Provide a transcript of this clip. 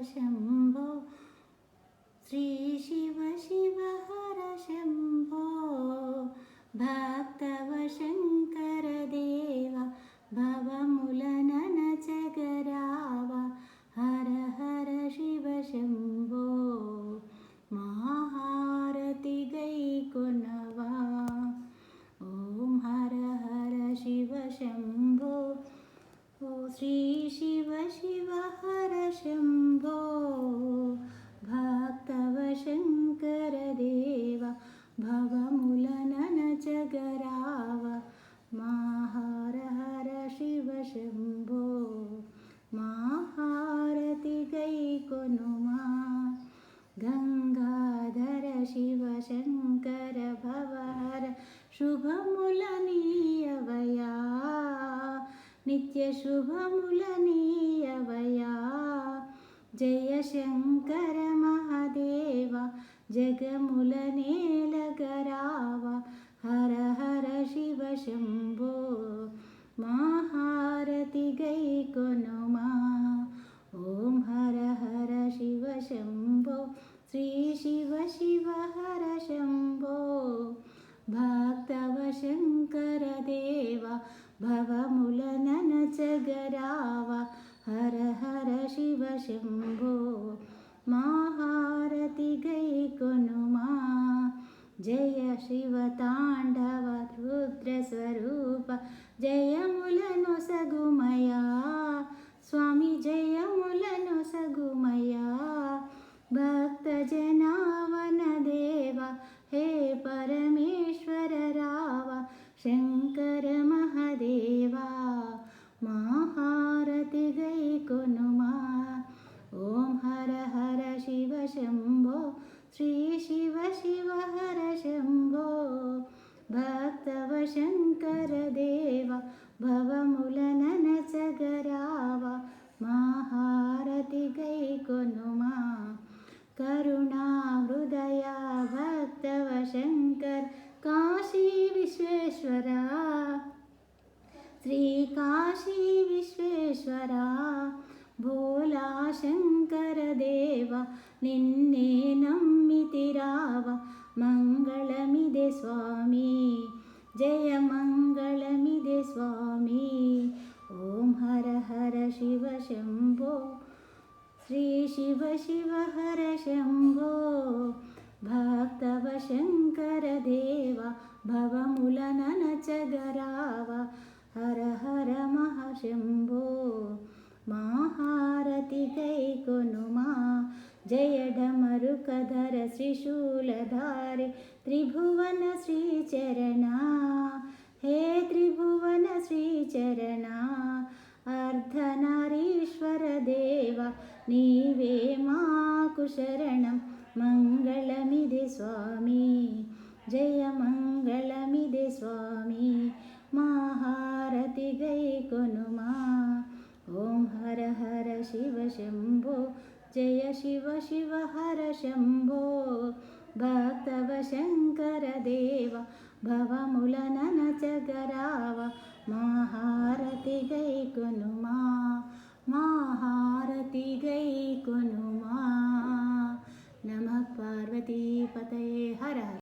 शम्भो श्री शिव शिव हर शम्भो भक्तव शङ्कर देव भवमुलननचगराव हर हर शिव शम्भो महारति गैकोनवा ॐ हर हर शिव शम्भो श्री शिव शिव हर शम्भो भक्तव शङ्कर देव भवमुलननचगराव हर हर शिव शम्भो महारति गैकोनुमा गंगाधर शिव शङ्कर भवहर शुभमुलनीयवया नित्य शुभमुलनीयवया जय शङ्कर महादेव जगमुलनेलगराव हर हर शिव शम्भो महारति गैकोनुमा ॐ हर हर शिव शम्भो श्री शिव शिव हर शम्भो भक्तव शङ्कर देव भवमुलननचगराव हर हर शिव शम्भो महारति गैकोनुमा जय शिवताण्डव रुद्रस्वरूप जयमुलनొసగుమయా स्वामी जयमुलनొసగుమయా भक्तजनावन देव हे परमेश्वर राव शङ्कर महादेवा महारति गैकोनुमा ॐ हर हर शिव शम्भो श्री शिव शिव हर शम्भो भक्तव शङ्कर देव भवमुलननचगराव महारति गैकोनुमा करुणाहृदया भक्तव शङ्कर काशी विश्वेश्वरा श्री काशी विश्वेश्वरा भोला शङ्कर देव निन्ने नम्मितिराव मङ्गलमिदे स्वामी जय मङ्गलमिदे स्वामी ॐ हर हर शिव शम्भो श्री शिव शिव हर शम्भो भक्तव शङ्कर देव भवमुलननचगराव हर हर महाशम्भो महारति गैकोनुमा जय डमरुकधर त्रिशूलधारि त्रिभुवन श्रीचरणा हे त्रिभुवन श्रीचरणा अर्धनारीश्वर देव नीवे माकु शरणं मङ्गलमिदे स्वामी जय मङ्गलमिदे स्वामी महारति गैकोनुमा ॐ हर हर शिव शम्भो जय शिव शिव हर शम्भो भक्तव शङ्कर देव भवमुलननचगराव महारति गैकोनुमा महारति गैकोनुमा नमः पार्वती पतये हर हर